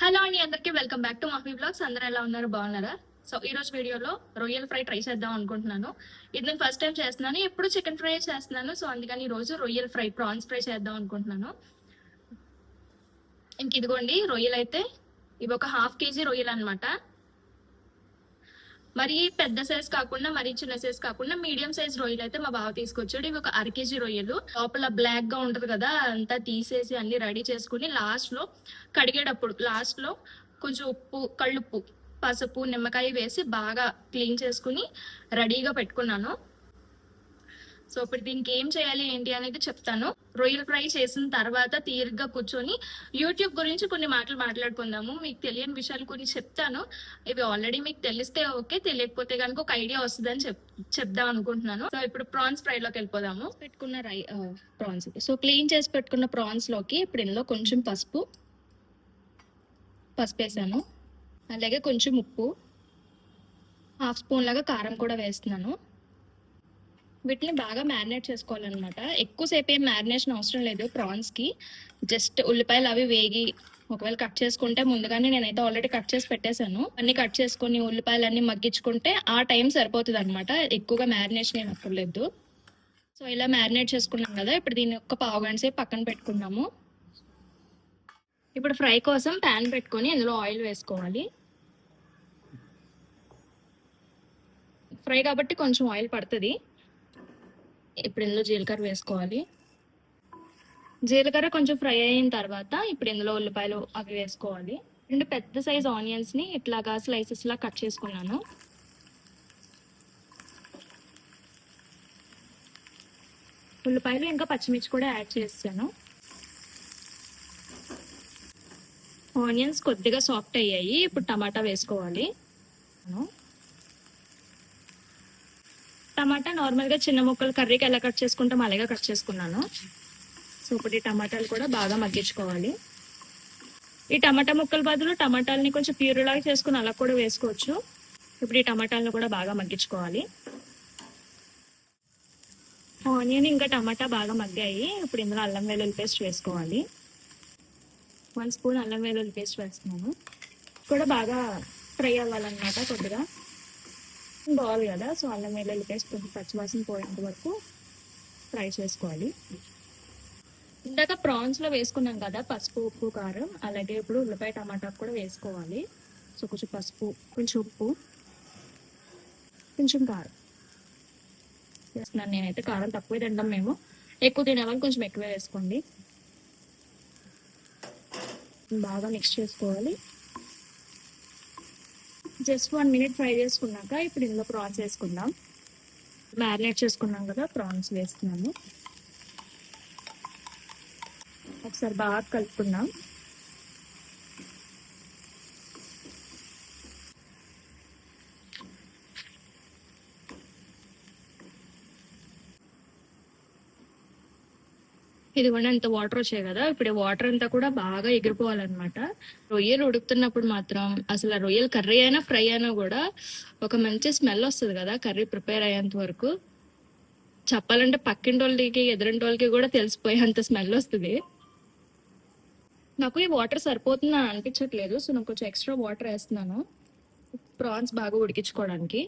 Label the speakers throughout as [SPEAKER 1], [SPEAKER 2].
[SPEAKER 1] Hello అండి, అందరికీ welcome back to మహ్వీ blogs. అందరూ ఎలా ఉన్నారు? బాగున్నారా? సో ఈ రోజు వీడియోలో రొయ్యల్ ఫ్రై ట్రై చేద్దాం అనుకుంటున్నాను. ఇది నేను ఫస్ట్ టైం చేస్తున్నాను. ఎప్పుడు చికెన్ ఫ్రై చేస్తున్నాను. సో అందుకని ఈ రోజు రొయ్యల్ ఫ్రై, ప్రాన్స్ ఫ్రై చేద్దాం అనుకుంటున్నాను. ఇంక ఇదిగోండి రొయ్యలు అయితే ఇవి ఒక 1/2 kg రొయ్యలు అనమాట. మరి పెద్ద సైజ్ కాకుండా మరి చిన్న సైజ్ కాకుండా మీడియం సైజ్ రొయ్యలు అయితే మా బావ తీసుకొచ్చాడు. ఇవి ఒక 1/2 kg రొయ్యలు. లోపల బ్లాక్ గా ఉంటది కదా, అంతా తీసేసి అన్ని రెడీ చేసుకుని లాస్ట్ లో కడిగేటప్పుడు లాస్ట్ లో కొంచెం ఉప్పు, కళ్ళుప్పు, పసుపు, నిమ్మకాయ వేసి బాగా క్లీన్ చేసుకుని రెడీగా పెట్టుకున్నాను. సో ఇప్పుడు దీనికి ఏం చేయాలి ఏంటి అనేది చెప్తాను. రొయ్యలు ఫ్రై చేసిన తర్వాత తీరిగ్గా కూర్చొని యూట్యూబ్ గురించి కొన్ని మాటలు మాట్లాడుకుందాము. మీకు తెలియని విషయాలు కొన్ని చెప్తాను. ఇవి ఆల్రెడీ మీకు తెలిస్తే ఓకే, తెలియకపోతే కనుక ఒక ఐడియా వస్తుందని చెప్దాం అనుకుంటున్నాను. సో ఇప్పుడు ప్రాన్స్ ఫ్రైలోకి వెళ్ళిపోదాము. పెట్టుకున్న ప్రాన్స్, సో క్లీన్ చేసి పెట్టుకున్న ప్రాన్స్ లోకి ఇప్పుడు ఇందులో కొంచెం పసుపు వేసాను. అలాగే కొంచెం ఉప్పు, 1/2 స్పూన్ లాగా కారం కూడా వేస్తున్నాను. వీటిని బాగా మ్యారినేట్ చేసుకోవాలన్నమాట. ఎక్కువసేపు ఏం మ్యారినేషన్ అవసరం లేదు ప్రాన్స్కి. జస్ట్ ఉల్లిపాయలు అవి వేగి ఒకవేళ కట్ చేసుకుంటే ముందుగానే నేనైతే ఆల్రెడీ కట్ చేసి పెట్టేశాను. అన్ని కట్ చేసుకుని ఉల్లిపాయలన్నీ మగ్గించుకుంటే ఆ టైం సరిపోతుంది అనమాట. ఎక్కువగా మ్యారినేషన్ ఏం అక్కర్లేదు. సో ఇలా మ్యారినేట్ చేసుకున్నాం కదా, ఇప్పుడు దీన్ని ఒక 1/2 గంట సేపు పక్కన పెట్టుకున్నాము. ఇప్పుడు ఫ్రై కోసం ప్యాన్ పెట్టుకొని ఇందులో ఆయిల్ వేసుకోవాలి. ఫ్రై కాబట్టి కొంచెం ఆయిల్ పడుతుంది. ఇప్పుడు ఇందులో జీలకర్ర వేసుకోవాలి. జీలకర్ర కొంచెం ఫ్రై అయిన తర్వాత ఇప్పుడు ఇందులో ఉల్లిపాయలు అవి వేసుకోవాలి. 2 పెద్ద సైజ్ ఆనియన్స్ ని ఇట్లాగా స్లైసెస్ లా కట్ చేసుకున్నాను. ఉల్లిపాయలు ఇంకా పచ్చిమిర్చి కూడా యాడ్ చేస్తాను. ఆనియన్స్ కొద్దిగా సాఫ్ట్ అయ్యాయి. ఇప్పుడు టమాటా వేసుకోవాలి. టమాటా నార్మల్గా చిన్న ముక్కలు కర్రీకి ఎలా కట్ చేసుకుంటాం అలాగే కట్ చేసుకున్నాను. సో ఇప్పుడు ఈ టమాటాలు కూడా బాగా మగ్గించుకోవాలి. ఈ టమాటా ముక్కల బదులు టమాటాలని కొంచెం ప్యూరీలాగా చేసుకుని అలా కూడా వేసుకోవచ్చు. ఇప్పుడు ఈ టమాటాలను కూడా బాగా మగ్గించుకోవాలి. ఆనియన్ ఇంకా టమాటా బాగా మగ్గాయి. ఇప్పుడు ఇందులో అల్లం వెల్లుల్లి పేస్ట్ వేసుకోవాలి. 1 స్పూన్ అల్లం వెల్లుల్లి పేస్ట్ వేస్తున్నాను. కూడా బాగా ఫ్రై అవ్వాలన్నమాట. కొద్దిగా బాగుంది కదా, సో అల్లం వెల్లుల్లి పేస్ట్ కొంచెం పచ్చివాసన పోయేంత వరకు ఫ్రై చేసుకోవాలి. ఇందాక ప్రాన్స్లో వేసుకున్నాం కదా పసుపు, ఉప్పు, కారం, అలాగే ఇప్పుడు ఉల్లిపాయ టమాటా కూడా వేసుకోవాలి. సో కొంచెం పసుపు, కొంచెం ఉప్పు, కొంచెం కారం వేస్తున్నాను. నేనైతే కారం తక్కువే తింటాం మేము. ఎక్కువ తినేవాళ్ళు కొంచెం ఎక్కువే వేసుకోండి. బాగా మిక్స్ చేసుకోవాలి. జస్ట్ 1 మినిట్ ఫ్రై చేసుకున్నాక ఇప్పుడు ఇందులో ప్రాన్స్ వేసుకుందాం. మ్యారినేట్ చేసుకున్నాం కదా, ప్రాన్స్ వేస్తున్నాము. ఒకసారి బాగా కలుపుకుందాం. ఇదిగోండి అంత వాటర్ వచ్చాయి కదా, ఇప్పుడు వాటర్ అంతా కూడా బాగా ఎగిరిపోవాలన్నమాట. రొయ్యలు ఉడుకుతున్నప్పుడు మాత్రం అసలు ఆ రొయ్యలు కర్రీ అయినా ఫ్రై అయినా కూడా ఒక మంచి స్మెల్ వస్తుంది కదా కర్రీ ప్రిపేర్ అయ్యేంత వరకు. చెప్పాలంటే పక్కింటి వాళ్ళకి ఎదురింటి వాళ్ళకి కూడా తెలిసిపోయేంత స్మెల్ వస్తుంది. నాకు ఈ వాటర్ సరిపోతుందని అనిపించట్లేదు, సో నేను కొంచెం ఎక్స్ట్రా వాటర్ వేస్తున్నాను ప్రాన్స్ బాగా ఉడికించుకోవడానికి.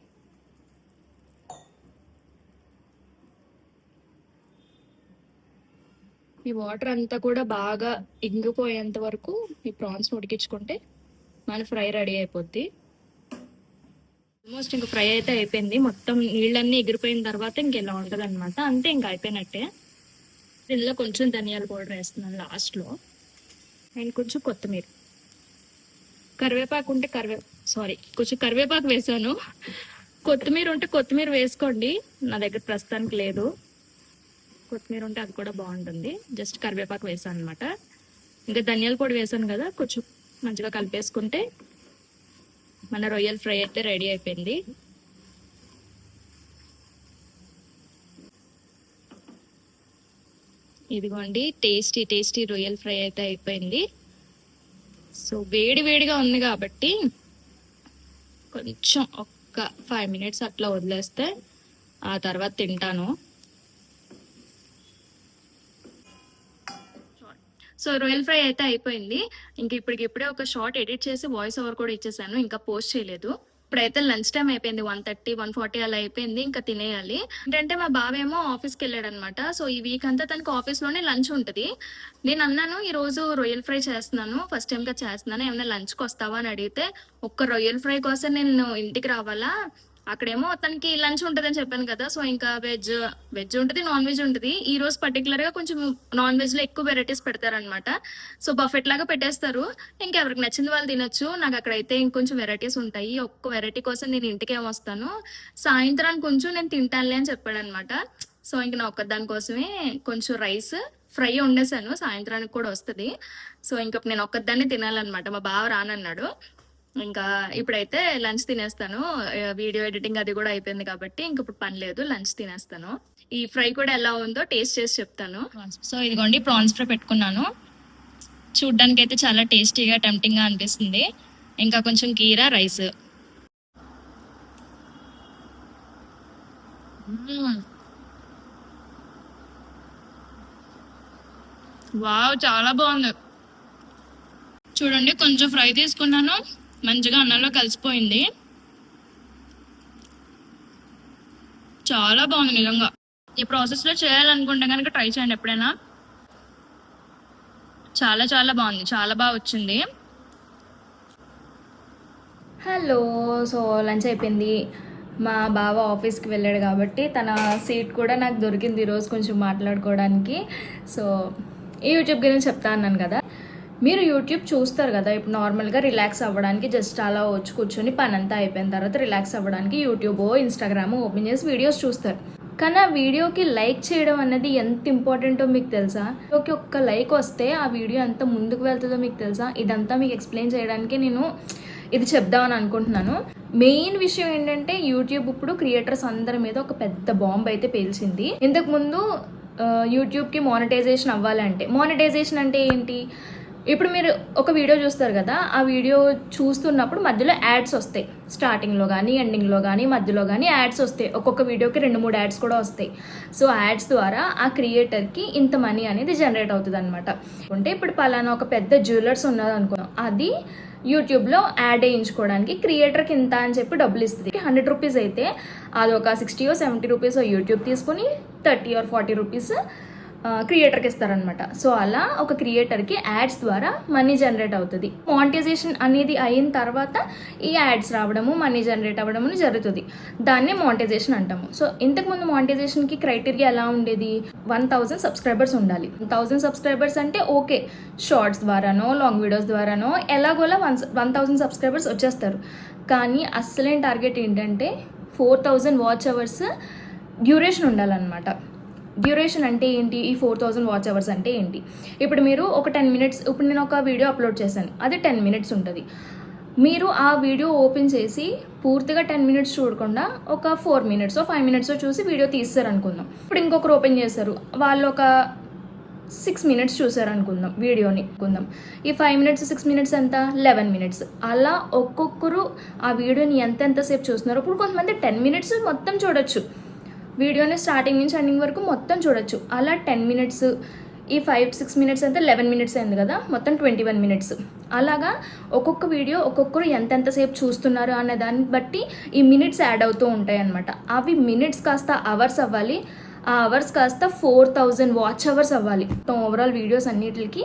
[SPEAKER 1] ఈ వాటర్ అంతా కూడా బాగా ఇంగిపోయేంత వరకు ఈ ప్రాన్స్ ఉడికించుకుంటే మన ఫ్రై రెడీ అయిపోద్ది. ఆల్మోస్ట్ ఇంకా ఫ్రై అయితే అయిపోయింది. మొత్తం నీళ్ళన్నీ ఎగిరిపోయిన తర్వాత ఇంకెలా ఉంటుంది అనమాట. అంతే ఇంకా అయిపోయినట్టే. ఇందులో కొంచెం ధనియాల పౌడర్ వేస్తున్నాను లాస్ట్లో, అండ్ కొంచెం కొత్తిమీర, కరివేపాకు ఉంటే కొంచెం కరివేపాకు వేసాను. కొత్తిమీర ఉంటే కొత్తిమీర వేసుకోండి, నా దగ్గర ప్రస్తుతానికి లేదు. కొత్తిమీర ఉంటే అది కూడా బాగుంటుంది. జస్ట్ కరివేపాకు వేసాను అనమాట. ఇంకా ధనియాల పొడి వేసాను కదా, కొంచెం మంచిగా కలిపేసుకుంటే మన రొయ్యల్ ఫ్రై అయితే రెడీ అయిపోయింది. ఇదిగోండి టేస్టీ రొయ్యల్ ఫ్రై అయితే అయిపోయింది. సో వేడి వేడిగా ఉంది కాబట్టి కొంచెం ఒక్క 5 మినిట్స్ అట్లా వదిలేస్తే ఆ తర్వాత తింటాను. సో రొయ్యల్ ఫ్రై అయితే అయిపోయింది. ఇంక ఇప్పటికిప్పుడే ఒక షార్ట్ ఎడిట్ చేసి వాయిస్ ఓవర్ కూడా ఇచ్చేసాను. ఇంకా పోస్ట్ చేయలేదు. ఇప్పుడైతే లంచ్ టైం అయిపోయింది. 1:30, 1:40 అలా అయిపోయింది. ఇంకా తినేయాలి. ఏంటంటే మా బావేమో ఆఫీస్కి వెళ్ళాడనమాట. సో ఈ వీక్ అంతా తనకి ఆఫీస్ లోనే లంచ్ ఉంటది. నేను అన్నాను ఈ రోజు రొయ్యల్ ఫ్రై చేస్తున్నాను, ఫస్ట్ టైం గా చేస్తున్నాను, ఏమైనా లంచ్ కి వస్తావా అని అడిగితే, ఒక్క రొయ్యల్ ఫ్రై కోసం నేను ఇంటికి రావాలా, అక్కడేమో తనకి లంచ్ ఉంటదని చెప్పాను కదా. సో ఇంకా వెజ్ ఉంటుంది, నాన్ వెజ్ ఉంటుంది. ఈ రోజు పర్టికులర్ గా కొంచెం నాన్ వెజ్ లో ఎక్కువ వెరైటీస్ పెడతారనమాట. సో బఫెట్ లాగా పెట్టేస్తారు. ఇంకెవరికి నచ్చింది వాళ్ళు తినొచ్చు. నాకు అక్కడైతే ఇంకొంచెం వెరైటీస్ ఉంటాయి. ఒక్క వెరైటీ కోసం నేను ఇంటికి ఏం వస్తాను, సాయంత్రానికి కొంచెం నేను తింటానులే అని చెప్పాడు అనమాట. సో ఇంక నా ఒక్క దానికోసమే కొంచెం రైస్ ఫ్రై వండేసాను, సాయంత్రానికి కూడా వస్తుంది. సో ఇంకా నేను ఒక్కదాన్ని తినాలన్నమాట. మా బావ రానన్నాడు. ఇంకా ఇప్పుడైతే లంచ్ తినేస్తాను. వీడియో ఎడిటింగ్ అది కూడా అయిపోయింది కాబట్టి ఇంక ఇప్పుడు పని లేదు, లంచ్ తినేస్తాను. ఈ ఫ్రై కూడా ఎలా ఉందో టేస్ట్ చేసి చెప్తాను. సో ఇదిగోండి ప్రాన్స్ ఫ్రై పెట్టుకున్నాను. చూడ్డానికి అయితే చాలా టేస్టీగా టెంప్టింగ్ గా అనిపిస్తుంది. ఇంకా కొంచెం కీరా రైస్. వావ్, చాలా బాగుంది. చూడండి, కొంచెం ఫ్రై తీసుకున్నాను, మంచిగా అన్నంలో కలిసిపోయింది. చాలా బాగుంది నిజంగా. ఈ ప్రాసెస్ లో చేయాలనుకుంటే కనుక ట్రై చేయండి ఎప్పుడైనా. చాలా చాలా బాగుంది, చాలా బాగా వచ్చింది. హలో, సో లంచ్ అయిపోయింది. మా బావ ఆఫీస్కి వెళ్ళాడు కాబట్టి తన సీట్ కూడా నాకు దొరికింది ఈరోజు కొంచెం మాట్లాడుకోవడానికి. సో ఈ యూట్యూబ్ గురించి చెప్తా అన్నాను కదా. మీరు యూట్యూబ్ చూస్తారు కదా, ఇప్పుడు నార్మల్గా రిలాక్స్ అవ్వడానికి జస్ట్ అలా వచ్చి కూర్చొని పని అంతా అయిపోయిన తర్వాత రిలాక్స్ అవ్వడానికి యూట్యూబ్, ఇన్స్టాగ్రామ్ ఓపెన్ చేసి వీడియోస్ చూస్తారు. కానీ ఆ వీడియోకి లైక్ చేయడం అనేది ఎంత ఇంపార్టెంటో మీకు తెలుసా? వీడియోకి ఒక్క లైక్ వస్తే ఆ వీడియో ఎంత ముందుకు వెళ్తుందో మీకు తెలుసా? ఇదంతా మీకు ఎక్స్ప్లెయిన్ చేయడానికి నేను ఇది చెప్దామని అనుకుంటున్నాను. మెయిన్ విషయం ఏంటంటే యూట్యూబ్ ఇప్పుడు క్రియేటర్స్ అందరి మీద ఒక పెద్ద బాంబ్ అయితే పేల్చింది. ఇంతకుముందు యూట్యూబ్కి మానిటైజేషన్ అవ్వాలంటే, మానిటైజేషన్ అంటే ఏంటి? ఇప్పుడు మీరు ఒక వీడియో చూస్తారు కదా, ఆ వీడియో చూస్తున్నప్పుడు మధ్యలో యాడ్స్ వస్తాయి. స్టార్టింగ్లో కానీ ఎండింగ్లో కానీ మధ్యలో కానీ యాడ్స్ వస్తాయి. ఒక్కొక్క వీడియోకి 2-3 యాడ్స్ కూడా వస్తాయి. సో యాడ్స్ ద్వారా ఆ క్రియేటర్కి ఇంత మనీ అనేది జనరేట్ అవుతుంది అనమాట. అంటే ఇప్పుడు పలానా ఒక పెద్ద జ్యువెలర్స్ ఉన్నది అనుకున్నాం, అది యూట్యూబ్లో యాడ్ వేయించుకోవడానికి క్రియేటర్కి ఇంత అని చెప్పి డబ్బులు ఇస్తుంది. 100 రూపీస్ అయితే అది ఒక 60-70 రూపీస్ యూట్యూబ్ తీసుకుని 30-40 రూపీస్ క్రియేటర్కి ఇస్తారనమాట. సో అలా ఒక క్రియేటర్కి యాడ్స్ ద్వారా మనీ జనరేట్ అవుతుంది. మానిటైజేషన్ అనేది అయిన తర్వాత ఈ యాడ్స్ రావడము, మనీ జనరేట్ అవ్వడము జరుగుతుంది. దాన్నే మానిటైజేషన్ అంటాము. సో ఇంతకుముందు మానిటైజేషన్కి క్రైటీరియా ఎలా ఉండేది? 1000 సబ్స్క్రైబర్స్ ఉండాలి. 1000 సబ్స్క్రైబర్స్ అంటే ఓకే, షార్ట్స్ ద్వారానో లాంగ్ వీడియోస్ ద్వారానో ఎలాగోలా 1000 సబ్స్క్రైబర్స్ వచ్చేస్తారు. కానీ అస్సలేం టార్గెట్ ఏంటంటే 4000 వాచ్ అవర్స్ డ్యూరేషన్ ఉండాలన్నమాట. డ్యూరేషన్ అంటే ఏంటి? ఈ 4000 వాచ్ అవర్స్ అంటే ఏంటి? ఇప్పుడు మీరు ఒక 10 మినిట్స్, ఇప్పుడు నేను ఒక వీడియో అప్లోడ్ చేశాను, అది 10 మినిట్స్ ఉంటుంది. మీరు ఆ వీడియో ఓపెన్ చేసి పూర్తిగా 10 మినిట్స్ చూడకుండా ఒక 4 మినిట్స్ 5 మినిట్స్ చూసి వీడియో తీస్తారు అనుకుందాం. ఇప్పుడు ఇంకొకరు ఓపెన్ చేస్తారు, వాళ్ళు ఒక 6 మినిట్స్ చూసారు అనుకుందాం వీడియోని. ఈ 5 మినిట్స్ 6 మినిట్స్ ఎంత? 11 మినిట్స్. అలా ఒక్కొక్కరు ఆ వీడియోని ఎంతసేపు చూస్తున్నారు. ఇప్పుడు కొంతమంది 10 మినిట్స్ మొత్తం చూడొచ్చు, వీడియోని స్టార్టింగ్ నుంచి ఎండింగ్ వరకు మొత్తం చూడొచ్చు. అలా 10 మినిట్స్, ఈ 5-6 మినిట్స్ అంతా 11 మినిట్స్ అయింది కదా, మొత్తం 21 మినిట్స్. అలాగా ఒక్కొక్క వీడియో ఒక్కొక్కరు ఎంతసేపు చూస్తున్నారు అనే దాన్ని బట్టి ఈ మినిట్స్ యాడ్ అవుతూ ఉంటాయి అన్నమాట. అవి మినిట్స్ కాస్త అవర్స్ అవ్వాలి, ఆ అవర్స్ కాస్త 4000 వాచ్ అవర్స్ అవ్వాలి. ఓవరాల్ వీడియోస్ అన్నిటికి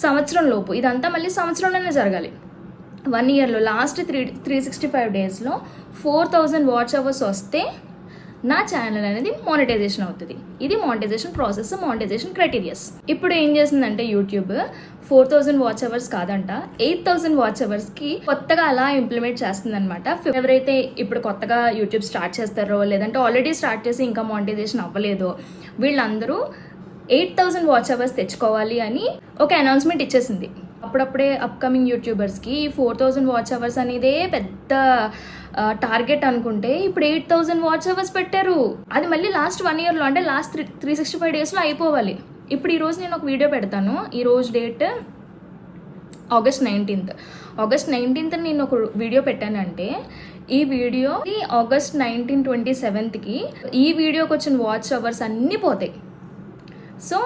[SPEAKER 1] సంవత్సరం లోపు, ఇదంతా మళ్ళీ సంవత్సరంలోనే జరగాలి. 1 ఇయర్లో లాస్ట్ 365 డేస్లో 4000 వాచ్ అవర్స్ వస్తే నా ఛానల్ అనేది మానిటైజేషన్ అవుతుంది. ఇది మానిటైజేషన్ ప్రాసెస్, మానిటైజేషన్ క్రైటీరియాస్. ఇప్పుడు ఏం చేస్తుందంటే యూట్యూబ్ 4000 వాచ్ అవర్స్ కాదంట, 8000 వాచ్ అవర్స్కి కొత్తగా అలా ఇంప్లిమెంట్ చేస్తుంది అనమాట. ఎవరైతే ఇప్పుడు కొత్తగా యూట్యూబ్ స్టార్ట్ చేస్తారో, లేదంటే ఆల్రెడీ స్టార్ట్ చేసి ఇంకా మానిటైజేషన్ అవ్వలేదో, వీళ్ళందరూ 8000 వాచ్ అవర్స్ తెచ్చుకోవాలి అని ఒక అనౌన్స్మెంట్ ఇచ్చేసింది. అప్పుడప్పుడే అప్కమింగ్ యూట్యూబర్స్కి 4000 వాచ్ అవర్స్ అనేదే పెద్ద టార్గెట్ అనుకుంటే ఇప్పుడు 8000 వాచ్ అవర్స్ పెట్టారు. అది మళ్ళీ లాస్ట్ 1 ఇయర్లో, అంటే లాస్ట్ 365 డేస్లో అయిపోవాలి. ఇప్పుడు ఈరోజు నేను ఒక వీడియో పెడతాను. ఈరోజు date August 19th. August 19th నేను ఒక వీడియో పెట్టానంటే ఈ వీడియో ఆగస్ట్ 19-27కి ఈ వీడియోకి వచ్చిన వాచ్ అవర్స్ అన్నీ పోతాయి. సో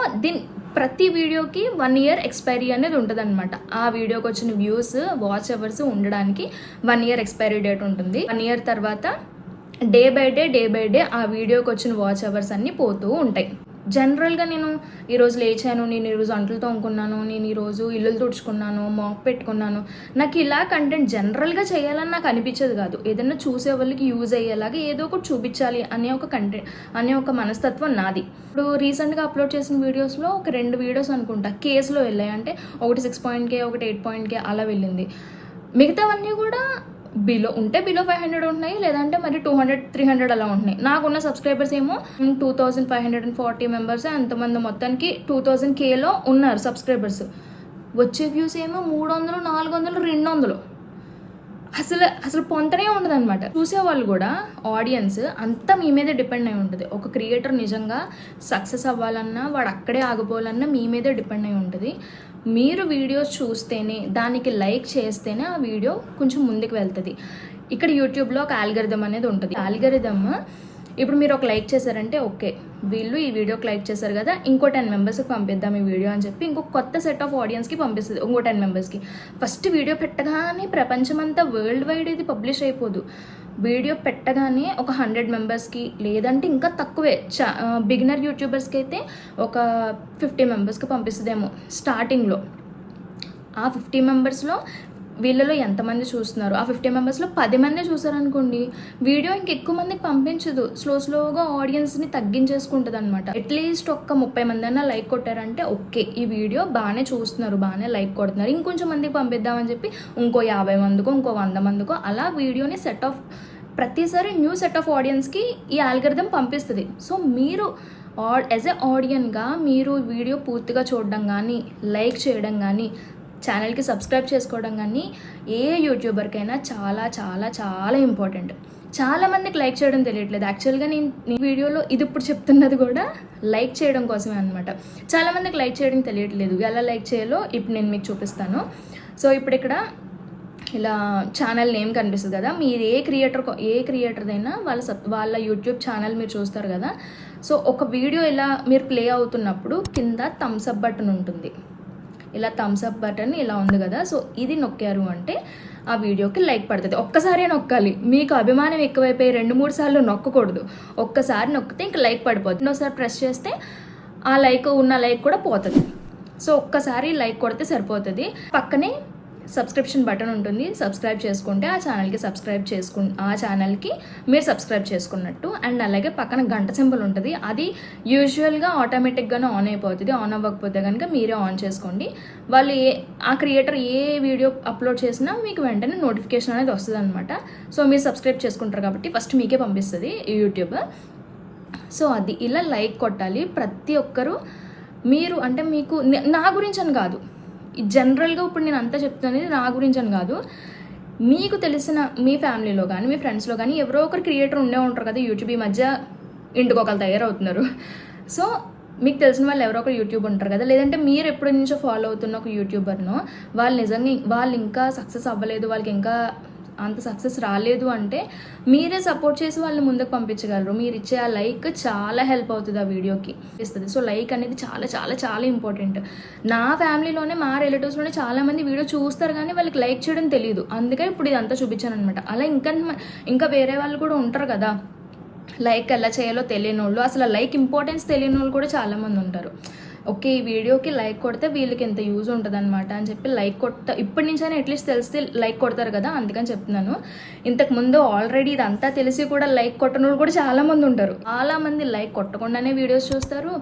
[SPEAKER 1] ప్రతి వీడియోకి 1 ఇయర్ ఎక్స్పైరీ అనేది ఉంటుంది అనమాట. ఆ వీడియోకి వచ్చిన వ్యూస్, వాచ్ అవర్స్ ఉండడానికి 1 ఇయర్ ఎక్స్పైరీ డేట్ ఉంటుంది. 1 ఇయర్ తర్వాత డే బై డే ఆ వీడియోకి వచ్చిన వాచ్ అవర్స్ అన్నీ పోతూ ఉంటాయి. జనరల్గా నేను ఈరోజు లేచాను, నేను ఈరోజు అంట్లు తోముకున్నాను, నేను ఈరోజు ఇల్లులు తుడుచుకున్నాను, మాప్ పెట్టుకున్నాను, నాకు ఇలా కంటెంట్ జనరల్గా చేయాలని నాకు అనిపించేది కాదు. ఏదైనా చూసే వాళ్ళకి యూజ్ అయ్యేలాగా ఏదో ఒకటి చూపించాలి అనే ఒక కంటెంట్ అనే ఒక మనస్తత్వం నాది. ఇప్పుడు రీసెంట్గా అప్లోడ్ చేసిన వీడియోస్లో ఒక 2 వీడియోస్ అనుకుంటా కేసులో వెళ్ళాయి. అంటే ఒకటి 6.K, ఒకటి 8.K అలా వెళ్ళింది. మిగతావన్నీ కూడా బిలో 500 ఉంటున్నాయి, లేదంటే మరి 200-300 అలా ఉంటున్నాయి. నాకున్న సబ్స్క్రైబర్స్ ఏమో 2540 మెంబర్స్, అంతమంది మొత్తానికి 2000Kలో ఉన్నారు సబ్స్క్రైబర్స్. వచ్చే వ్యూస్ ఏమో 300, 400, 200. అసలు పొంతనే ఉండదు అనమాట. చూసేవాళ్ళు కూడా ఆడియన్స్ అంతా మీ మీదే డిపెండ్ అయి ఉంటుంది. ఒక క్రియేటర్ నిజంగా సక్సెస్ అవ్వాలన్నా, వాడు అక్కడే ఆగిపోవాలన్నా మీ మీదే డిపెండ్ అయి ఉంటుంది. మీరు వీడియోస్ చూస్తేనే, దానికి లైక్ చేస్తేనే ఆ వీడియో కొంచెం ముందుకు వెళ్తుంది. ఇక్కడ యూట్యూబ్లో ఒక ఆల్గరిథం అనేది ఉంటుంది. ఆల్గరిథమ్ ఇప్పుడు మీరు ఒక లైక్ చేశారంటే ఓకే, వీళ్ళు ఈ వీడియోకి లైక్ చేశారు కదా, ఇంకో 10 మెంబర్స్కి పంపిద్దాం ఈ వీడియో అని చెప్పి ఇంకో కొత్త సెట్ ఆఫ్ ఆడియన్స్కి పంపిస్తుంది. ఇంకో 10 మెంబర్స్కి. ఫస్ట్ వీడియో పెట్టగానే ప్రపంచమంతా వరల్డ్ వైడ్ ఇది పబ్లిష్ అయిపోదు. వీడియో పెట్టగానే ఒక 100 మెంబర్స్కి, లేదంటే ఇంకా తక్కువే, బిగినర్ యూట్యూబర్స్కి అయితే ఒక 50 మెంబర్స్కి పంపిస్తుందేమో స్టార్టింగ్లో. ఆ 50 మెంబర్స్లో వీళ్ళలో ఎంతమంది చూస్తున్నారు, ఆ 50 మెంబర్స్లో 10 మంది చూసారనుకోండి, వీడియో ఇంకెక్కువ మందికి పంపించదు. స్లోగా ఆడియన్స్ని తగ్గించేసుకుంటుంది అనమాట. అట్లీస్ట్ ఒక్క 30 మంది అయినా లైక్ కొట్టారంటే ఓకే, ఈ వీడియో బాగానే చూస్తున్నారు, బాగానే లైక్ కొడుతున్నారు, ఇంకొంచెం మందికి పంపిద్దామని చెప్పి ఇంకో 50 మందికో ఇంకో 100 మందికో అలా వీడియోని ప్రతిసారి న్యూ సెట్ ఆఫ్ ఆడియన్స్కి ఈ ఆల్గరిథం పంపిస్తుంది. సో మీరు యాజ్ ఎ ఆడియన్గా మీరు వీడియో పూర్తిగా చూడడం కానీ, లైక్ చేయడం కానీ, ఛానల్కి సబ్స్క్రైబ్ చేసుకోవడం కానీ ఏ యూట్యూబర్కైనా చాలా చాలా చాలా ఇంపార్టెంట్. చాలామందికి లైక్ చేయడం తెలియట్లేదు. యాక్చువల్గా నేను వీడియోలో ఇది ఇప్పుడు చెప్తున్నది కూడా లైక్ చేయడం కోసమే అనమాట. చాలామందికి లైక్ చేయడం తెలియట్లేదు. ఎలా లైక్ చేయాలో ఇప్పుడు నేను మీకు చూపిస్తాను. సో ఇప్పుడు ఇక్కడ ఇలా ఛానల్ నేమ్ కనిపిస్తుంది కదా, మీరు ఏ క్రియేటర్దైనా వాళ్ళ యూట్యూబ్ ఛానల్ మీరు చూస్తారు కదా. సో ఒక వీడియో ఇలా మీరు ప్లే అవుతున్నప్పుడు కింద థమ్స్అప్ బటన్ ఉంటుంది. ఇలా థమ్స్అప్ బటన్ ఇలా ఉంది కదా, సో ఇది నొక్కారు అంటే ఆ వీడియోకి లైక్ పడుతుంది. ఒక్కసారే నొక్కాలి. మీకు అభిమానం ఎక్కువైపోయి 2-3 సార్లు నొక్కకూడదు. ఒక్కసారి నొక్కితే ఇంక లైక్ పడిపోతుంది. రెండోసారి ప్రెస్ చేస్తే ఆ లైక్ కూడా పోతుంది. సో ఒక్కసారి లైక్ కొడితే సరిపోతుంది. పక్కనే సబ్స్క్రిప్షన్ బటన్ ఉంటుంది. సబ్స్క్రైబ్ చేసుకుంటే ఆ ఛానల్కి మీరు సబ్స్క్రైబ్ చేసుకున్నట్టు. అండ్ అలాగే పక్కన గంట సింబల్ ఉంటుంది. అది యూజువల్గా ఆటోమేటిక్గానే ఆన్ అయిపోతుంది. ఆన్ అవ్వకపోతే కనుక మీరే ఆన్ చేసుకోండి. ఆ క్రియేటర్ ఏ వీడియో అప్లోడ్ చేసినా మీకు వెంటనే నోటిఫికేషన్ అనేది వస్తుంది అనమాట. సో మీరు సబ్స్క్రైబ్ చేసుకుంటారు కాబట్టి ఫస్ట్ మీకే పంపిస్తుంది యూట్యూబ్. సో అది ఇలా లైక్ కొట్టాలి ప్రతి ఒక్కరూ. మీరు అంటే మీకు నా గురించి అని కాదు, జనరల్గా ఇప్పుడు నేను అంతా చెప్తున్నది నా గురించి అని కాదు, మీకు తెలిసిన మీ ఫ్యామిలీలో కానీ మీ ఫ్రెండ్స్లో కానీ ఎవరో ఒకరు క్రియేటర్ ఉండే ఉంటారు కదా. యూట్యూబ్ ఈ మధ్య ఇంటికొకరు తయారవుతున్నారు. సో మీకు తెలిసిన వాళ్ళు ఎవరో ఒకరు యూట్యూబ్ ఉంటారు కదా, లేదంటే మీరు ఎప్పటి నుంచో ఫాలో అవుతున్న ఒక యూట్యూబర్ను వాళ్ళు ఇంకా సక్సెస్ అవ్వలేదు, వాళ్ళకి ఇంకా అంత సక్సెస్ రాలేదు అంటే మీరే సపోర్ట్ చేసి వాళ్ళని ముందుకు పంపించగలరు. మీరు ఇచ్చే ఆ లైక్ చాలా హెల్ప్ అవుతుంది ఆ వీడియోకి ఇస్తుంది. సో లైక్ అనేది చాలా చాలా చాలా ఇంపార్టెంట్. నా ఫ్యామిలీలోనే మా రిలేటివ్స్లోనే చాలామంది వీడియో చూస్తారు కానీ వాళ్ళకి లైక్ చేయడం తెలియదు. అందుకే ఇప్పుడు ఇదంతా చూపించాను అనమాట. అలా ఇంకా వేరే వాళ్ళు కూడా ఉంటారు కదా, లైక్ ఎలా చేయాలో తెలియని వాళ్ళు, అసలు లైక్ ఇంపార్టెన్స్ తెలియని వాళ్ళు కూడా చాలామంది ఉంటారు. ఓకే, ఈ వీడియోకి లైక్ కొడితే వీళ్ళకి ఎంత యూజ్ ఉంటుంది అనమాట అని చెప్పి లైక్ ఇప్పటి నుంచైనా అట్లీస్ట్ తెలిస్తే లైక్ కొడతారు కదా, అందుకని చెప్తున్నాను. ఇంతకుముందు ఆల్రెడీ ఇదంతా తెలిసి కూడా లైక్ కొట్టని వాళ్ళు కూడా చాలామంది ఉంటారు. చాలామంది లైక్ కొట్టకుండానే వీడియోస్ చూస్తారు,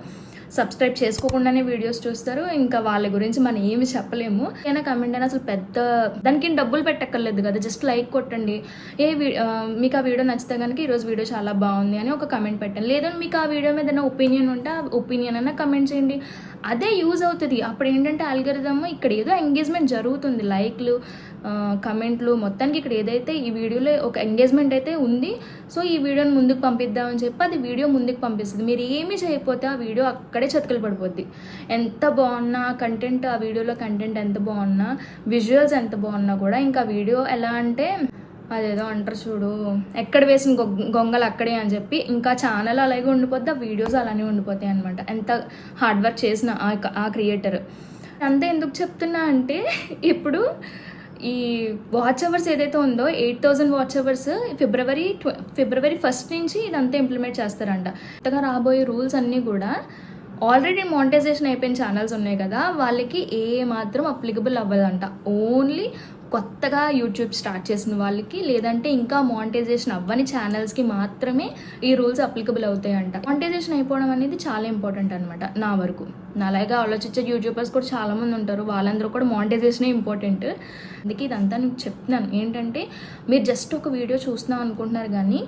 [SPEAKER 1] సబ్స్క్రైబ్ చేసుకోకుండానే వీడియోస్ చూస్తారు. ఇంకా వాళ్ళ గురించి మనం ఏమి చెప్పలేము. ఏదైనా కమెంట్ అయినా అసలు దానికి డబ్బులు పెట్టక్కర్లేదు కదా, జస్ట్ లైక్ కొట్టండి. మీకు ఆ వీడియో నచ్చితే కనుక ఈరోజు వీడియో చాలా బాగుంది అని ఒక కమెంట్ పెట్టండి. లేదంటే మీకు ఆ వీడియో మీద ఏదైనా ఒపీనియన్ ఉంటే ఆ ఒపీనియన్ అయినా కమెంట్ చేయండి. అదే యూజ్ అవుతుంది. అప్పుడు ఏంటంటే ఆల్గరిథమ్ ఇక్కడ ఏదో ఎంగేజ్మెంట్ జరుగుతుంది, లైక్లు కమెంట్లు మొత్తానికి ఇక్కడ ఏదైతే ఈ వీడియోలో ఒక ఎంగేజ్మెంట్ అయితే ఉంది. సో ఈ వీడియోని ముందుకు పంపిద్దామని చెప్పి అది వీడియో ముందుకు పంపిస్తుంది. మీరు ఏమీ చేయకపోతే ఆ వీడియో అక్కడే చతికిలు పడిపోద్ది. ఎంత బాగున్నా కంటెంట్, ఆ వీడియోలో కంటెంట్ ఎంత బాగున్నా, విజువల్స్ ఎంత బాగున్నా కూడా ఇంకా వీడియో ఎలా అంటే
[SPEAKER 2] అదేదో అంటారు చూడు, ఎక్కడ వేసిన గొంగలు అక్కడే అని చెప్పి ఇంకా ఛానల్ అలాగే ఉండిపోద్ది, ఆ వీడియోస్ అలానే ఉండిపోతాయి అనమాట. ఎంత హార్డ్ వర్క్ చేసిన ఆ క్రియేటర్. అంతా ఎందుకు చెప్తున్నా అంటే ఇప్పుడు ఈ వాచ్ అవర్స్ ఏదైతే ఉందో 8,000 వాచ్ అవర్స్ ఫిబ్రవరి 1 నుంచి ఇదంతా ఇంప్లిమెంట్ చేస్తారంట. కొత్తగా రాబోయే రూల్స్ అన్నీ కూడా ఆల్రెడీ మానిటైజేషన్ అయిపోయిన ఛానల్స్ ఉన్నాయి కదా, వాళ్ళకి ఏ మాత్రం అప్లికబుల్ అవ్వదంట. ఓన్లీ కొత్తగా యూట్యూబ్ స్టార్ట్ చేసిన వాళ్ళకి, లేదంటే ఇంకా మానిటైజేషన్ అవ్వని ఛానల్స్కి మాత్రమే ఈ రూల్స్ అప్లికబుల్ అవుతాయంట. మానిటైజేషన్ అయిపోవడం అనేది చాలా ఇంపార్టెంట్ అనమాట నా వరకు. నాలాగా ఆలోచించే యూట్యూబర్స్ కూడా చాలామంది ఉంటారు, వాళ్ళందరూ కూడా మానిటైజేషనే ఇంపార్టెంట్. అందుకే ఇదంతా నేను చెప్తున్నాను ఏంటంటే, మీరు జస్ట్ ఒక వీడియో చూస్తున్నాం అనుకుంటున్నారు కానీ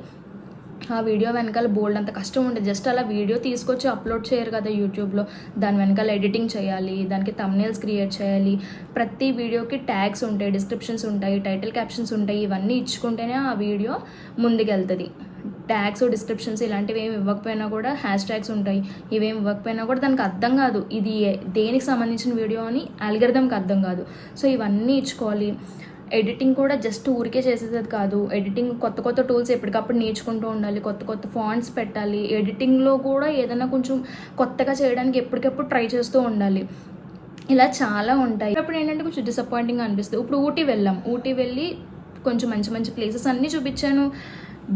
[SPEAKER 2] ఆ వీడియో వెనకాల బోల్డ్ అంత కష్టం ఉంటుంది. జస్ట్ అలా వీడియో తీసుకొచ్చి అప్లోడ్ చేయరు కదా యూట్యూబ్లో, దాని వెనకాల ఎడిటింగ్ చేయాలి, దానికి థంబ్నెయిల్స్ క్రియేట్ చేయాలి, ప్రతి వీడియోకి ట్యాగ్స్ ఉంటాయి, డిస్క్రిప్షన్స్ ఉంటాయి, టైటిల్ క్యాప్షన్స్ ఉంటాయి, ఇవన్నీ ఇచ్చుకుంటేనే ఆ వీడియో ముందుకెళ్తుంది. ట్యాగ్స్ డిస్క్రిప్షన్స్ ఇలాంటివి ఏమి ఇవ్వకపోయినా కూడా, హ్యాష్ ట్యాగ్స్ ఉంటాయి, ఇవేమి ఇవ్వకపోయినా కూడా దానికి అర్థం కాదు ఇది దేనికి సంబంధించిన వీడియో అని, అల్గరిథంకి అర్థం కాదు. సో ఇవన్నీ ఇచ్చుకోవాలి. ఎడిటింగ్ కూడా జస్ట్ ఊరికే చేసేది కాదు, ఎడిటింగ్ కొత్త కొత్త టూల్స్ ఎప్పటికప్పుడు నేర్చుకుంటూ ఉండాలి, కొత్త కొత్త ఫాంట్స్ పెట్టాలి, ఎడిటింగ్లో కూడా ఏదైనా కొంచెం కొత్తగా చేయడానికి ఎప్పటికప్పుడు ట్రై చేస్తూ ఉండాలి. ఇలా చాలా ఉంటాయి. అప్పుడు ఏంటంటే కొంచెం డిసప్పాయింటింగ్ అనిపిస్తుంది. ఇప్పుడు ఊటీ వెళ్ళి కొంచెం మంచి మంచి ప్లేసెస్ అన్నీ చూపించాను,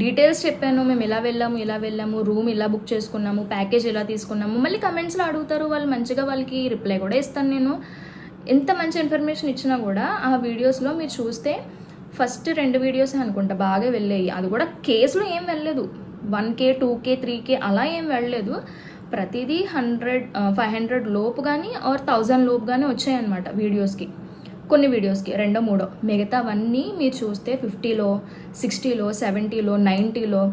[SPEAKER 2] డీటెయిల్స్ చెప్పాను, మేము ఇలా వెళ్ళాము, రూమ్ ఇలా బుక్ చేసుకున్నాము, ప్యాకేజ్ ఇలా తీసుకున్నాము. మళ్ళీ కమెంట్స్లో అడుగుతారు వాళ్ళు, మంచిగా వాళ్ళకి రిప్లై కూడా ఇస్తాను నేను. ఎంత మంచి ఇన్ఫర్మేషన్ ఇచ్చినా కూడా ఆ వీడియోస్లో మీరు చూస్తే ఫస్ట్ 2 వీడియోసే అనుకుంటా బాగా వెళ్ళాయి. అది కూడా కేసులో ఏం వెళ్ళలేదు, 1K 2K 3K అలా ఏం వెళ్ళలేదు. ప్రతిదీ 500 లోపు కానీ ఆర్ 1000 లోపు కానీ వచ్చాయన్నమాట వీడియోస్కి. కొన్ని వీడియోస్కి 2 3 మిగతావన్నీ మీరు చూస్తే 50లో 60లో 70లో 90లో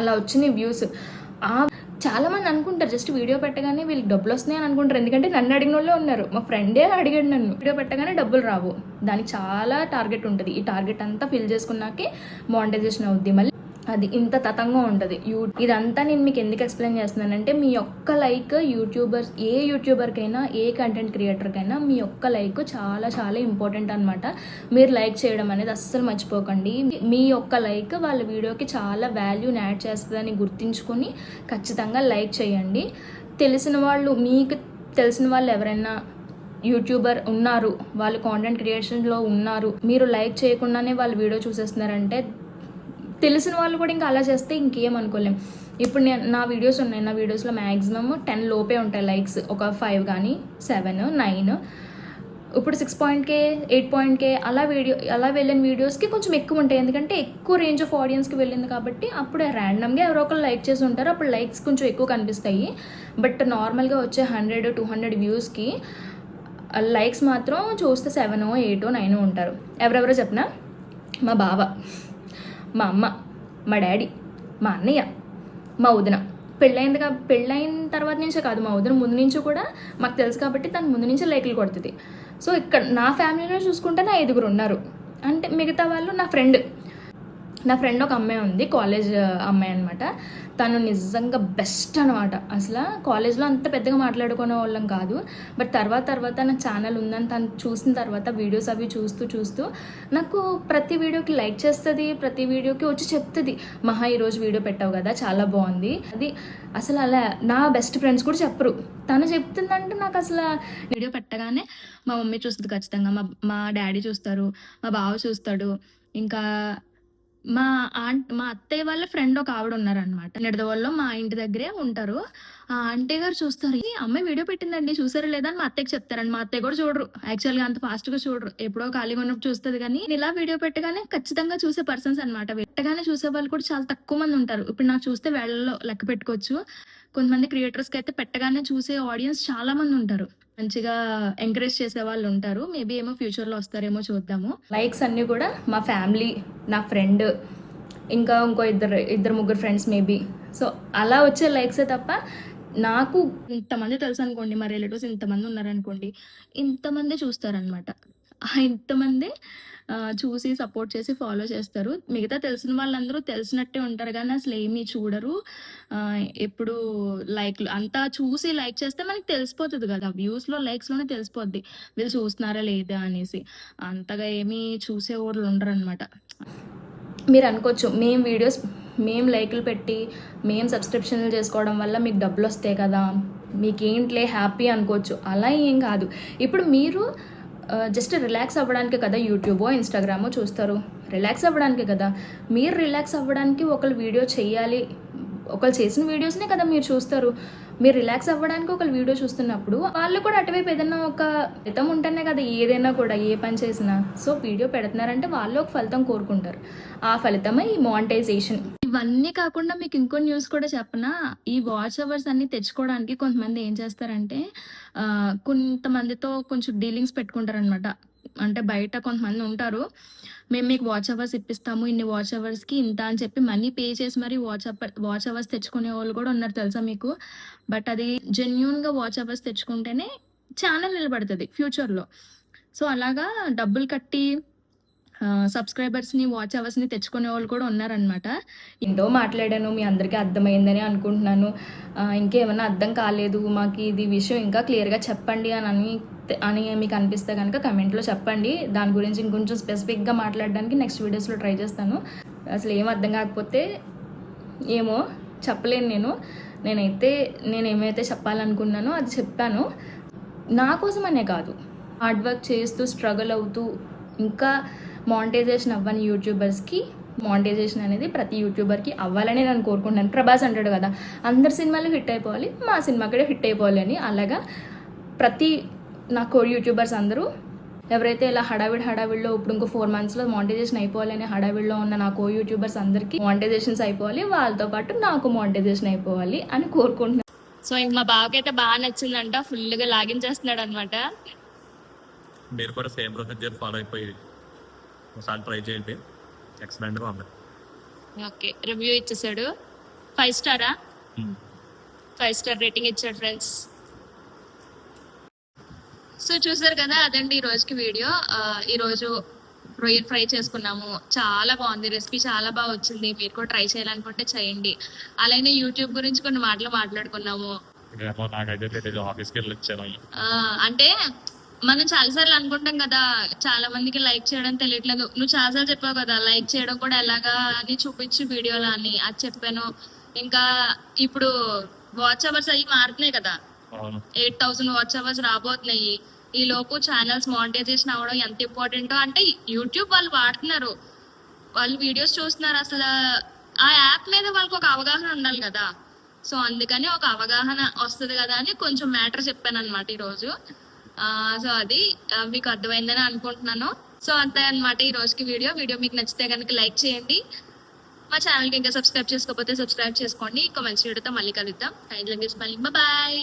[SPEAKER 2] అలా వచ్చినాయి వ్యూస్. చాలామంది అనుకుంటారు జస్ట్ వీడియో పెట్టగానే వీళ్ళకి డబ్బులు వస్తున్నాయి అని అనుకుంటారు. ఎందుకంటే నన్ను అడిగిన వాళ్ళే ఉన్నారు, మా ఫ్రెండే అడిగాడు నన్ను, వీడియో పెట్టగానే డబ్బులు రావు, దానికి చాలా టార్గెట్ ఉంటుంది. ఈ టార్గెట్ అంతా ఫిల్ చేసుకున్నాకే మానిటైజేషన్ అవుద్ది. మళ్ళీ అది ఇంత తతంగా ఉంటుంది. ఇదంతా నేను మీకు ఎందుకు ఎక్స్ప్లెయిన్ చేస్తున్నానంటే, మీ ఒక్క లైక్ ఏ యూట్యూబర్కైనా, ఏ కంటెంట్ క్రియేటర్కైనా మీ ఒక్క లైక్ చాలా చాలా ఇంపార్టెంట్ అనమాట. మీరు లైక్ చేయడం అనేది అస్సలు మర్చిపోకండి. మీ ఒక్క లైక్ వాళ్ళ వీడియోకి చాలా వాల్యూని యాడ్ చేస్తుందని గుర్తించుకొని ఖచ్చితంగా లైక్ చేయండి. మీకు తెలిసిన వాళ్ళు ఎవరైనా యూట్యూబర్ ఉన్నారు, వాళ్ళు కాంటెంట్ క్రియేషన్లో ఉన్నారు, మీరు లైక్ చేయకుండానే వాళ్ళ వీడియో చూసేస్తున్నారంటే, తెలిసిన వాళ్ళు కూడా ఇంకా అలా చేస్తే ఇంకేం అనుకోలేం. ఇప్పుడు నా వీడియోస్ ఉన్నాయి, నా వీడియోస్లో మ్యాక్సిమమ్ 10 లోపే ఉంటాయి లైక్స్, ఒక 5 కానీ 7 9. ఇప్పుడు 6.K 8.K అలా వెళ్ళిన వీడియోస్కి కొంచెం ఎక్కువ ఉంటాయి, ఎందుకంటే ఎక్కువ రేంజ్ ఆఫ్ ఆడియన్స్కి వెళ్ళింది కాబట్టి. అప్పుడు ర్యాండమ్గా ఎవరో ఒకరు లైక్ చేసి ఉంటారు, అప్పుడు లైక్స్ కొంచెం ఎక్కువ కనిపిస్తాయి. బట్ నార్మల్గా వచ్చే 100 200 వ్యూస్కి లైక్స్ మాత్రం చూస్తే 7 8 9 ఉంటారు. ఎవరెవరో చెప్పినా, మా బావ, మా అమ్మ, మా డాడీ, మా అన్నయ్య, మా వదిన. పెళ్ళైన తర్వాత నుంచే కాదు, మా వదిన ముందు నుంచి కూడా మాకు తెలుసు కాబట్టి తను ముందు నుంచి లైక్లు కొడుతుంది. సో ఇక్కడ నా ఫ్యామిలీలో చూసుకుంటే నా 5 ఉన్నారు. అంటే మిగతా వాళ్ళు నా ఫ్రెండ్ ఒక అమ్మాయి ఉంది, కాలేజ్ అమ్మాయి అనమాట. తను నిజంగా బెస్ట్ అనమాట. అసలు కాలేజ్లో అంత పెద్దగా మాట్లాడుకునే వాళ్ళం కాదు, బట్ తర్వాత నా ఛానల్ ఉందని తను చూసిన తర్వాత వీడియోస్ అవి చూస్తూ నాకు ప్రతి వీడియోకి లైక్ చేస్తుంది, ప్రతి వీడియోకి వచ్చి చెప్తుంది, మహా ఈరోజు వీడియో పెట్టావు కదా చాలా బాగుంది. అది అసలు అలా నా బెస్ట్ ఫ్రెండ్స్ కూడా చెప్పరు, తను చెప్తుందంటే నాకు అసలు. వీడియో పెట్టగానే మా మమ్మీ చూస్తుంది ఖచ్చితంగా, మా డాడీ చూస్తారు, మా బావ చూస్తాడు, ఇంకా మా అత్తయ్య వాళ్ళ ఫ్రెండ్ ఒక ఆవిడ ఉన్నారనమాట, నిడదవోల్లో మా ఇంటి దగ్గరే ఉంటారు. ఆ ఆంటీ గారు చూస్తారు, ఈ అమ్మాయి వీడియో పెట్టిందండి చూసారా లేదా అని మా అత్తయ్యకి చెప్తారండి. మా అత్తయ్య కూడా చూడరు, యాక్చువల్గా అంత ఫాస్ట్గా చూడరు, ఎప్పుడో ఖాళీగా ఉన్నప్పుడు చూస్తుంది. కానీ ఇలా వీడియో పెట్టగానే ఖచ్చితంగా చూసే పర్సన్స్ అనమాట. పెట్టగానే చూసే వాళ్ళు కూడా చాలా తక్కువ మంది ఉంటారు. ఇప్పుడు నాకు చూస్తే వేళ్లలో లెక్క పెట్టుకోవచ్చు. కొంతమంది క్రియేటర్స్కి అయితే పెట్టగానే చూసే ఆడియన్స్ చాలా మంది ఉంటారు, మంచిగా ఎంకరేజ్ చేసే వాళ్ళు ఉంటారు. మేబీ ఏమో ఫ్యూచర్లో వస్తారేమో చూద్దాము. లైక్స్ అన్నీ కూడా మా ఫ్యామిలీ, నా ఫ్రెండ్, ఇంకా ఇంకో ఇద్దరు ముగ్గురు ఫ్రెండ్స్ మేబీ. సో అలా వచ్చే లైక్సే తప్ప నాకు ఇంతమంది తెలుసు అనుకోండి, మా రిలేటివ్స్ ఇంతమంది ఉన్నారనుకోండి, ఇంతమంది చూస్తారనమాట. ఇంతమంది
[SPEAKER 1] చూసి సపోర్ట్ చేసి ఫాలో చేస్తారు. మిగతా తెలిసిన వాళ్ళందరూ తెలిసినట్టే ఉంటారు కానీ అసలు ఏమీ చూడరు. ఎప్పుడు లైక్లు అంతా చూసి లైక్ చేస్తే మనకి తెలిసిపోతుంది కదా, వ్యూస్లో లైక్స్లోనే తెలిసిపోద్ది వీళ్ళు చూస్తున్నారా లేదా అనేసి. అంతగా ఏమీ చూసే వాళ్ళు ఉండరు అనమాట.
[SPEAKER 2] మీరు అనుకోవచ్చు మేము లైకులు పెట్టి మేము సబ్స్క్రిప్షన్లు చేసుకోవడం వల్ల మీకు డబ్బులు వస్తాయి కదా, మీకేంట్లే హ్యాపీ అనుకోవచ్చు. అలా ఏం కాదు. ఇప్పుడు మీరు జస్ట్ రిలాక్స్ అవ్వడానికే కదా యూట్యూబో ఇన్స్టాగ్రామో చూస్తారు, రిలాక్స్ అవ్వడానికే కదా. మీరు రిలాక్స్ అవ్వడానికి ఒకళ్ళు వీడియో చేయాలి, ఒకళ్ళు చేసిన వీడియోస్నే కదా మీరు చూస్తారు. మీరు రిలాక్స్ అవ్వడానికి ఒకళ్ళు వీడియో చూస్తున్నప్పుడు వాళ్ళు కూడా అటువైపు ఏదైనా ఒక ఫలితం ఉంటేనే కదా ఏదైనా కూడా ఏ పని చేసినా. సో వీడియో పెడుతున్నారంటే వాళ్ళు ఒక ఫలితం కోరుకుంటారు, ఆ ఫలితమే ఈ మానిటైజేషన్. ఇవన్నీ కాకుండా మీకు ఇంకో న్యూస్ కూడా చెప్పనా, ఈ వాచ్ అవర్స్ అన్ని తెచ్చుకోవడానికి కొంతమంది ఏం చేస్తారంటే కొంతమందితో కొంచెం డీలింగ్స్ పెట్టుకుంటారనమాట. అంటే బయట కొంతమంది ఉంటారు, మేము మీకు వాచ్ అవర్స్ ఇప్పిస్తాము, ఇన్ని వాచ్ అవర్స్కి ఇంత అని చెప్పి మనీ పే చేసి మరి వాచ్ అవర్స్ తెచ్చుకునే వాళ్ళు కూడా ఉన్నారు తెలుసా మీకు. బట్ అది జెన్యున్గా వాచ్ అవర్స్ తెచ్చుకుంటేనే ఛానల్ నిలబడుతుంది ఫ్యూచర్లో. సో అలాగా డబ్బులు కట్టి సబ్స్క్రైబర్స్ని వాచ్ అవర్స్ని తెచ్చుకునే వాళ్ళు కూడా ఉన్నారనమాట. ఎంతో మాట్లాడాను, మీ అందరికీ అర్థమైందని అనుకుంటున్నాను. ఇంకేమైనా అర్థం కాలేదు, మాకు ఇది విషయం ఇంకా క్లియర్గా చెప్పండి అని మీకు అనిపిస్తే కనుక కమెంట్లో చెప్పండి. దాని గురించి ఇంకొంచెం స్పెసిఫిక్గా మాట్లాడడానికి నెక్స్ట్ వీడియోస్లో ట్రై చేస్తాను. అసలు ఏం అర్థం కాకపోతే ఏమో చెప్పలేను. నేను ఏమైతే చెప్పాలనుకున్నానో అది చెప్పాను. నా కోసం అనే కాదు, హార్డ్ వర్క్ చేస్తూ స్ట్రగుల్ అవుతూ ఇంకా మానిటైజేషన్ అవ్వని యూట్యూబర్స్కి మానిటైజేషన్ అనేది ప్రతి యూట్యూబర్కి అవ్వాలని నేను కోరుకుంటున్నాను. ప్రభాస్ అంటాడు కదా, అందరి సినిమాలు హిట్ అయిపోవాలి, మా సినిమా కూడా హిట్ అయిపోవాలి అని. అలాగా ప్రతి నా కో యూట్యూబర్స్ అందరూ ఎవరైతే ఇలా హడావిడిలో ఇప్పుడు ఇంకో 4 monthsలో మానిటైజేషన్ అయిపోవాలని హడావిడిలో ఉన్న నా కో యూట్యూబర్స్ అందరికీ మానిటైజేషన్స్ అయిపోవాలి, వాళ్ళతో పాటు నాకు మానిటైజేషన్ అయిపోవాలి అని కోరుకుంటున్నాను.
[SPEAKER 1] సో ఇంక మా బావకి అయితే బాగా నచ్చిందంట, ఫుల్గా లాగిన్ చేస్తున్నాడు అనమాట.
[SPEAKER 3] మీరు కూడా సేమ్ ప్రొసీజర్ ఫాలో అయిపోయి ఒకసారి ట్రై చేయండి, ఎక్సలెంట్గా ఉంది.
[SPEAKER 1] ఓకే, రివ్యూ ఇచ్చేసాడు 5 స్టారా, 5 స్టార్ రేటింగ్ ఇచ్చాడు ఫ్రెండ్స్. సో చూసారు కదా, అదండి ఈ రోజుకి వీడియో. ఈరోజు రొయ్యలు ఫ్రై చేసుకున్నాము, చాలా బాగుంది రెసిపీ, చాలా బాగా వచ్చింది. మీరు కూడా ట్రై చేయాలనుకుంటే చేయండి. అలానే యూట్యూబ్ గురించి కొన్ని మాటలు మాట్లాడుకున్నాము.
[SPEAKER 3] నాకైతే ఆఫీస్కి వెళ్ళి వచ్చాను.
[SPEAKER 1] అంటే మనం చాలాసార్లు అనుకుంటాం కదా, చాలా మందికి లైక్ చేయడం తెలియట్లేదు. నువ్వు చాలాసార్లు చెప్పావు కదా లైక్ చేయడం కూడా ఎలాగా అని చూపించు వీడియోలో అని, అది చెప్పాను. ఇంకా ఇప్పుడు వాచ్ అవర్స్ అవి మారుతున్నాయి కదా, 8,000 వాచ్ అవర్స్ రాబోతున్నాయి. ఈ లోపు ఛానల్స్ మానిటైజేషన్ అవ్వడం ఎంత ఇంపార్టెంటో, అంటే యూట్యూబ్ వాళ్ళు వాడుతున్నారు, వాళ్ళు వీడియోస్ చూస్తున్నారు, అసలు ఆ యాప్ మీద వాళ్ళకి ఒక అవగాహన ఉండాలి కదా. సో అందుకని ఒక అవగాహన వస్తుంది కదా అని కొంచెం మ్యాటర్ చెప్పాను అనమాట ఈరోజు. సో అది మీకు అర్థమైందని అనుకుంటున్నాను. సో అంతే అనమాట ఈ రోజుకి వీడియో మీకు నచ్చితే కనుక లైక్ చేయండి. మా ఛానల్కి ఇంకా సబ్స్క్రైబ్ చేసుకోకపోతే సబ్స్క్రైబ్ చేసుకోండి. ఇంకో మంచి వీడియోతో మళ్ళీ కలుద్దాం. బాయ్.